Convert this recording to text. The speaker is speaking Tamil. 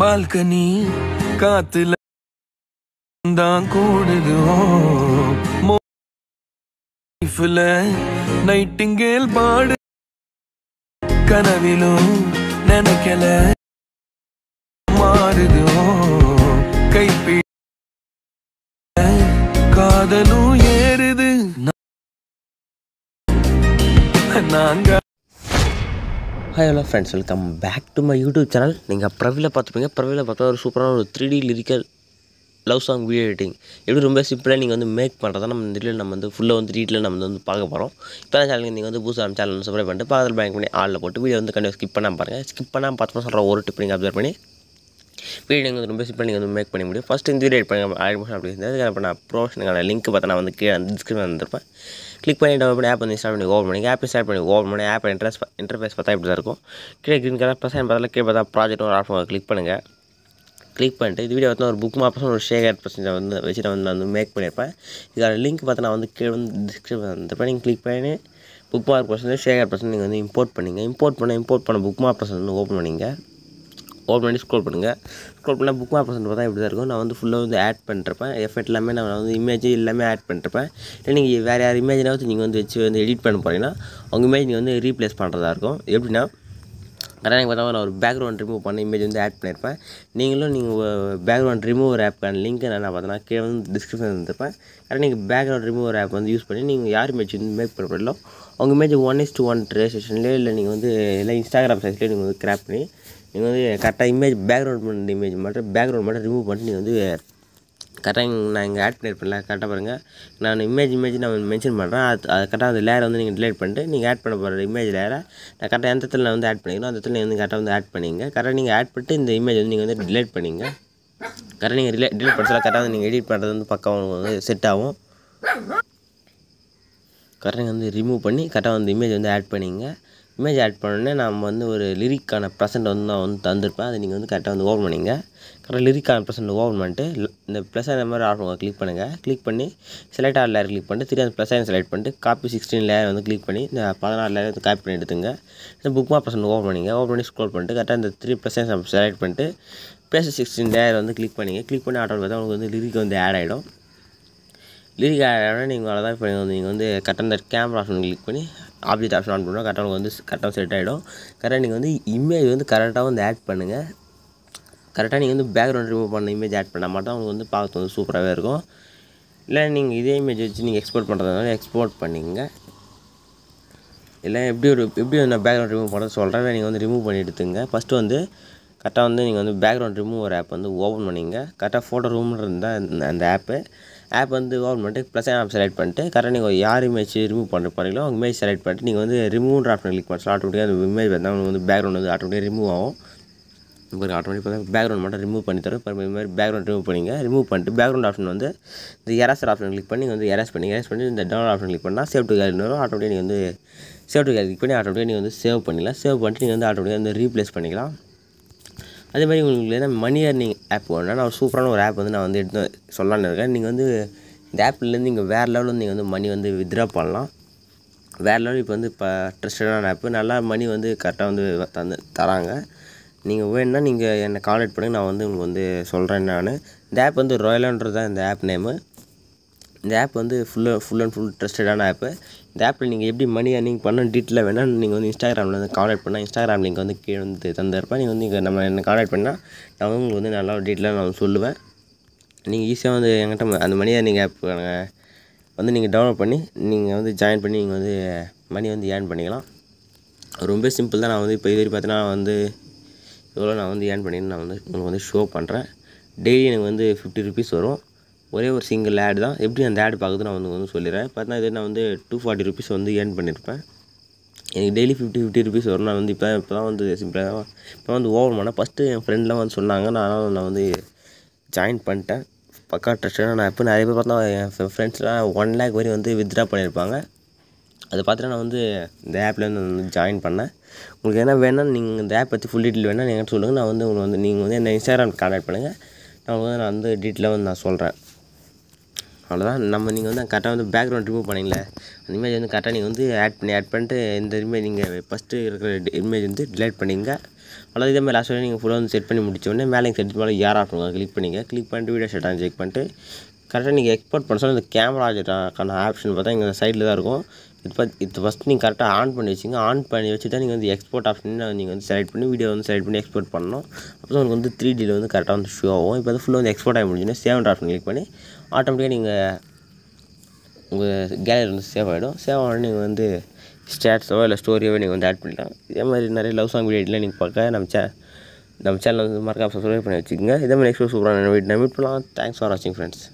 பால்கனி காத்துல தான் கூடுது நைட்டிங்கேல் பாடு கனவிலும் நினைக்கல மாறுது கைப்பி காதலும் ஏறுது நாங்க. Hi hello friends, welcome back to my YouTube channel. நீங்கள் பிரவில பார்த்துப்பீங்க. பிரவில பார்த்தா ஒரு சூப்பரான ஒரு 3D lyrical love song video editing எப்படி ரொம்ப சிம்பிளாக நீங்கள் வந்து மேக் பண்ணுறதா நம்ம இந்த வீடியோவில் நம்ம வந்து ஃபுல்லாக வந்து டீட்டெயிலாக நம்ம வந்து பார்க்க போகிறோம். இப்போ தான் சேனலுக்கு நீங்கள் வந்து புதுசாக சேனல் வந்து சப்ஸ்கிரைப் பண்ணிட்டு பக்கத்தில் பேங்க் பண்ணி ஆளில் போட்டு வீடியோ வந்து கண்டிப்பாக ஸ்கிப் பண்ணாமல் பாருங்கள். ஸ்கிப் பண்ணாமல் பார்த்து சொல்கிற ஒரு டிப் நீங்கள் அப்சர்வ் பண்ணி வீடியோ நீங்கள் வந்து ரொம்ப சிம்பிளாக நீங்கள் வந்து மேக் பண்ண முடியும். ஃபஸ்ட்டு இந்த வீடியோ எடிட் பண்ணி ஆயிரம் அப்படி இருந்தது. இப்போ நான் ப்ரொஃபஷனல் லிங்க் பார்த்து நான் வந்து கீழே டிஸ்கிரிப்ஷன் வந்துருப்பேன். கிளிக் பண்ணி டவுன்லோட் பண்ணி ஆப் வந்து இன்ஸ்டால் பண்ணி ஓப்பன் பண்ணி ஆப் ஸ்டார்ட் பண்ணி ஓப்பன் பண்ணி ஆப் இன்டர்ஃபேஸ் பார்த்தா இப்படி தான் இருக்கும். கீழே க்ரீன் கலர் ப்ளஸ் பார்த்தா கீழே பார்த்தா ப்ராஜெக்ட் ஒரு ஆப்ஷன் கிளிக் பண்ணுங்கள். கிளிக் பண்ணிட்டு இது வீடியோ வந்து ஒரு புக் மார்க் ஒரு ஷேர் பர்சன்ட் வந்து வச்சு நான் வந்து மேக் பண்ணியிருப்பேன். இதோட லிங்க் பார்த்து நான் வந்து கீழே வந்து டிஸ்கிரிப்ஷன் வந்துருப்பேன். நீங்கள் கிளிக் பண்ணி book mark percent share percent நீங்கள் வந்து இம்போர்ட் பண்ணிங்க. இம்போர்ட் பண்ண புக் மார்க் பர்சன்ட் வந்து ஓப்பன் பண்ணிங்க. ஓப்பன் பண்ணி ஸ்க்ரோல் பண்ணுங்கள். ஸ்க்ரோல் பண்ணால் புக் மார்க் பர்சன்ட் பார்த்தா இப்படி தான் இருக்கும். நான் வந்து ஃபுல்லாக வந்து ஆட் பண்ணிருப்பேன். எஃபெக்ட் எல்லாமே நான் வந்து இமேஜ் எல்லாமே ஆட் பண்ணிருப்பேன். இல்லை நீங்கள் வேறு யார் இமேஜினாவது நீங்கள் வந்து வச்சு வந்து எடிட் பண்ண போகிறீங்கன்னா அவங்க இமேஜ் நீங்கள் வந்து ரீப்ளேஸ் பண்ணுறதா இருக்கும். எப்படின்னா கரெக்டாக பார்த்தா நான் ஒரு பேக்ரவுண்ட் ரிமூவ் பண்ண இமேஜ் வந்து ஆட் பண்ணியிருப்பேன். நீங்கள் பேக்ரவுண்ட் ரிமூவர் ஆப்க்கான லிங்க் நான் பார்த்தீங்கன்னா கீழே வந்து டிஸ்கிரிப்ஷன் வந்துருப்பேன். கரெக்டாக நீங்கள் பேக்ரவுண்ட் ரிமூவர் ஆப் வந்து யூஸ் பண்ணி நீங்கள் யார் இமேஜ் வந்து மேக் பண்ண போகிறீங்களோ அவங்க இமேஜ் 1:1 ரேஷன்லேயே இல்லை நீங்கள் வந்து எல்லாம் இன்ஸ்டாகிராம் சைஸ்லேயே நீங்கள் வந்து கிராப் பண்ணி நீங்கள் வந்து கரெக்டாக இமேஜ் பேக்ரவுண்ட் பண்ண இமேஜ் மட்டும் ரிமூவ் பண்ணிட்டு நீங்கள் வந்து கரெக்டாக நான் இங்கே ஆட் பண்ணியிருப்பேன்ல கரெக்டாக பாருங்கள். நான் இமேஜ் நான் மென்ஷன் பண்ணுறேன். அது கரெக்டாக அந்த லேயரை வந்து நீங்கள் டிலீட் பண்ணிட்டு நீங்கள் ஆட் பண்ண போகிற இமேஜ் லேயரை நான் கரெக்டாக எந்த இடத்துல நான் வந்து ஆட் பண்ணிக்கணும் அந்த இடத்துல நீங்கள் வந்து கரெக்டாக வந்து ஆட் பண்ணிங்க. கரெக்டாக நீங்கள் ஆட் பண்ணிட்டு இந்த இமேஜ் வந்து நீங்கள் வந்து டிலீட் பண்ணிங்க. கரெக்டாக நீங்கள் டிலீட் பண்ண கரெக்டாக வந்து நீங்கள் எடிட் பண்ணுறது வந்து பக்கம் உங்களுக்கு வந்து செட் ஆகும். கரெக்டாக வந்து ரிமூவ் பண்ணி கரெக்டாக வந்து இமேஜ் வந்து ஆட் பண்ணிங்க. இமேஜ் ஆட் பண்ணோடனே நம்ம வந்து ஒரு லிரிக்கான ப்ரெசென்ட் வந்து நான் வந்து தந்திருப்பேன். அதை நீங்கள் வந்து கரெக்டாக வந்து ஓப்பன் பண்ணிங்க. கரெக்டாக லிரிக்கான ப்ரெசென்ட் ஓப்பன் பண்ணிட்டு இந்த ப்ளஸ் அந்த மாதிரி ஆப்ஷன் கிளிக் பண்ணுங்கள். கிளிக் பண்ணி செலக்ட் ஆல் லேயர் கிளிக் பண்ணிட்டு திரும்பி அந்த ப்ளஸ் செலக்ட் பண்ணிட்டு காப்பி 16 லேயர் வந்து கிளிக் பண்ணி இந்த 16 லேயர் வந்து காப்பி பண்ணி எடுத்துங்க. இந்த புக் மார்க் ப்ரெசென்ட் ஓப்பன் பண்ணிங்க. ஓப்பன் பண்ணி ஸ்க்ரோல் பண்ணிட்டு கரெக்டாக இந்த 3% செலக்ட் பண்ணிட்டு பேஸ் 16 லேயர் வந்து கிளிக் பண்ணிங்க. கிளிக் பண்ணி ஆட்டோ பார்த்தா உங்களுக்கு வந்து லிரிக் வந்து ஆட் ஆகிடும். லிரிக் ஆட் ஆகிடும். நீங்கள் அவ்வளோதான். இப்போ நீங்கள் வந்து கரெக்டாக இந்த கேமரா ஆப்ஷன் கிளிக் பண்ணி ஆப்ஜெக்ட் ஆப்ஷன் ஆன் பண்ணுவோம். கரெக்டாக வந்து கரெக்டாக செட் ஆகிடும். கரெக்டாக நீங்கள் வந்து இமேஜ் வந்து கரெக்டாக வந்து ஆட் பண்ணுங்கள். கரெக்டாக நீங்கள் வந்து பேக்ரவுண்ட் ரிமூவ் பண்ண இமேஜ் ஆட் பண்ணால் மட்டும் உங்களுக்கு வந்து பார்க்க வந்து சூப்பராகவே இருக்கும். இல்லை நீங்கள் இதே இமேஜ் வச்சு நீங்கள் எக்ஸ்போர்ட் பண்ணுறதுனால எக்ஸ்போர்ட் பண்ணிங்க. இல்லை எப்படி நான் பேக்ரவுண்ட் ரிமூவ் பண்ணுறது சொல்கிறேன். நீங்கள் வந்து ரிமூவ் பண்ணி எடுத்துங்க. ஃபஸ்ட்டு வந்து கரெக்டாக வந்து நீங்கள் வந்து பேக்ரவுண்ட் ரிமூவ் ஒரு ஆப் வந்து ஓப்பன் பண்ணிங்க. கரெக்டாக ஃபோட்டோ ரூம்னு இருந்தால் அந்த ஆப் வந்து ஓப்பன் பண்ணிட்டு ப்ளஸ் ஆப் செலக்ட் பண்ணிட்டு கரெக்டாக நீங்கள் யார் இமேஜ் ரிமூவ் பண்ண போகிறீங்களோ அவங்க இமேஜ் செலக்ட் பண்ணிட்டு நீங்கள் வந்து ரிமூவ் ஆப்ஷன் கிளிக் பண்ணலாம். ஆட்டோமேட்டிக்காக அந்த இமேஜ் வந்து உங்களுக்கு வந்து பேக்ரவுண்ட் வந்து ஆட்டோமேட்டிக்காக ரிமூவ் ஆகும். இப்போ ஆட்டோமேட்டிக்காக பேக்ரவுண்ட் மட்டும் ரிமூவ் பண்ணி தரும். இப்போ இது மாதிரி பேக்ரவுண்ட் ரிமூவ் பண்ணிங்க. ரிமூவ் பண்ணிட்டு பேக்ரவுண்ட் ஆப்ஷன் வந்து இந்த எரேசர் ஆப்ஷன் கிளிக் பண்ணி வந்து எரேஸ் பண்ணி இந்த டவுன்லோட் ஆப்ஷன் கிளிக் பண்ணால் சேவ் டு கேலரி வரும். ஆட்டோமேட்டிக்காக நீங்கள் வந்து சேவ் டு கேலரி கிளிக் பண்ணி ஆட்டோமேட்டிக்காக நீங்கள் வந்து சேவ் பண்ணிக்கலாம். சேவ் பண்ணிட்டு நீங்கள் வந்து ஆட்டோமேட்டிக்காக வந்து ரீப்ளேஸ் பண்ணிக்கலாம். அதே மாதிரி உங்களுக்கு என்ன மணி ஏர்னிங் ஆப் வேணும்னா நான் ஒரு சூப்பரான ஒரு ஆப் வந்து நான் வந்து எடுத்து சொல்லலான்னு இருக்கேன். நீங்கள் வந்து இந்த ஆப்லேருந்து நீங்கள் வேறு லெவலில் வந்து நீங்கள் வந்து மணி வந்து வித்ட்ரா பண்ணலாம். வேறு லெவல் இப்போ வந்து ட்ரஸ்டடான ஆப்பு நல்லா மணி வந்து கரெக்டாக வந்து தராங்க. நீங்கள் வேணுன்னா நீங்கள் என்னை கான்டாக்ட் பண்ணுங்கள். நான் வந்து உங்களுக்கு வந்து சொல்கிறேன். இந்த ஆப் வந்து ராயலான்றது தான் இந்த ஆப் நேமு. இந்த ஆப் வந்து ஃபுல் அண்ட் ஃபுல் ட்ரஸ்டடான ஆப்பு. இந்த ஆப்பில் நீங்கள் எப்படி மணி ஏர்னிங் பண்ண டீட்டெயிலாக வேணால் நீங்கள் வந்து இன்ஸ்டாகிராமில் வந்து கான்டாக்ட் பண்ணால் இன்ஸ்டாகிராம் லிங்க் வந்து கீழே வந்து தந்திருப்பேன். நீங்கள் வந்து நம்ம என்ன கான்டாக்ட் பண்ணால் நான் வந்து உங்களுக்கு வந்து நல்லா டீட்டெயிலாக நான் சொல்லுவேன். நீங்கள் ஈஸியாக வந்து என்கிட்ட அந்த மணி ஏர்னிங் ஆப் வந்து நீங்கள் டவுன்லோட் பண்ணி நீங்கள் வந்து ஜாயின் பண்ணி நீங்கள் வந்து மணி வந்து ஏர்ன் பண்ணிக்கலாம். ரொம்ப சிம்பிள் தான். நான் வந்து இப்போ இது வரைக்கும் பார்த்தீங்கன்னா வந்து எவ்வளோ நான் வந்து ஏர்ன் பண்ணின்னு நான் வந்து உங்களுக்கு வந்து ஷோ பண்ணுறேன். டெய்லி எனக்கு வந்து 50 ருபீஸ் வரும். ஒரே ஒரு சிங்கிள் ஆட் தான். எப்படி அந்த ஆட் பார்க்குறது நான் வந்து சொல்லிடுறேன். பார்த்தீங்கன்னா இது நான் வந்து 240 ருபீஸ் வந்து ஏர்ன் பண்ணியிருப்பேன். எனக்கு டெய்லி 50 ருபீஸ் வரும். நான் வந்து இப்போ தான் வந்து சிம்பிளாக இப்போ வந்து ஓவர் பண்ணேன். ஃபஸ்ட்டு என் ஃப்ரெண்ட்லாம் வந்து சொன்னாங்க. நான் வந்து ஜாயின் பண்ணிட்டேன். பக்கா ட்ரஸ்டான ஆப்பு. நிறைய பேர் பார்த்தா என் ஃப்ரெண்ட்ஸ்லாம் 1 lakh வரையும் வந்து வித்ட்ரா பண்ணியிருப்பாங்க. அதை பார்த்துட்டு நான் வந்து இந்த ஆப்பில் வந்து ஜாயின் பண்ணேன். உங்களுக்கு என்ன வேணால் நீங்கள் இந்த ஆப் பற்றி ஃபுல் டீட்டெயில் வேணால் நீங்கள் சொல்லுங்கள். நான் வந்து உங்களுக்கு வந்து நீங்கள் வந்து என்ன இன்ஸ்டாகிராம் கான்டாக்ட் பண்ணுங்கள். நான் வந்து டீட்டெயிலாக வந்து நான் சொல்கிறேன். அவ்வளோதான். நீங்கள் வந்து கரெக்டாக வந்து பேக்ரவுண்ட் ரிமூவ் பண்ணிங்களே அந்த இமேஜ் வந்து கரெக்டாக நீங்கள் வந்து ஆட் பண்ணிட்டு இந்த இமேஜ் நீங்கள் ஃபஸ்ட்டு இருக்கிற இமேஜ் வந்து டிலீட் பண்ணிங்க. அவ்வளோ இதே மாதிரி லாஸ்ட் நீங்கள் ஃபுல்லாக வந்து செட் பண்ணி முடிச்சோடனே மேலே செட் மேலே யார் ஆஃப் கிளிக் பண்ணிவிட்டு வீடியோ செட் செக் பண்ணிட்டு கரெக்டாக நீங்கள் எக்ஸ்போர்ட் பண்ண சொல்ல இந்த கேமரா ஆப்ஷன் பார்த்தா இங்கே சைடில் தான் இருக்கும். இது ஃபஸ்ட் நீங்கள் கரெக்டாக ஆன் பண்ணி வச்சுங்க. ஆன் பண்ணி வச்சு தான் நீங்கள் வந்து எக்ஸ்போர்ட் ஆப்ஷன் நீங்கள் வந்து செலக்ட் பண்ணி வீடியோ வந்து செலக்ட் பண்ணி எக்ஸ்போர்ட் பண்ணணும். அப்போ தான் உங்களுக்கு வந்து 3Dயில் வந்து கரெக்டாக வந்து ஷோ ஆகும். இப்போ வந்து ஃபுல்லாக வந்து எக்ஸ்போர்ட் ஆகி முடிஞ்சுன்னா சேவ் ஆப்ஷன் கிளிக் பண்ணி ஆட்டோமேட்டிக்காக நீங்கள் உங்கள் கேலரி வந்து சேவ் ஆகிடும். சேவ் ஆகிடும் நீங்கள் வந்து ஸ்டேட்ஸோ இல்லை ஸ்டோரியோவோ நீங்கள் வந்து ஆட் பண்ணிடலாம். இதே மாதிரி நிறைய லவ் சாங் வீடியோலாம் நீங்கள் பார்க்க நம்ம சேனல் வந்து மறக்காம சப்ஸ்கிரைப் பண்ணி வச்சுக்கோங்க. இதே மாதிரி நெக்ஸ்ட் சூப்பரான வீடியோ மீட் பண்ணலாம். தேங்க்ஸ் ஃபார் வாட்சிங் ஃப்ரெண்ட்ஸ்.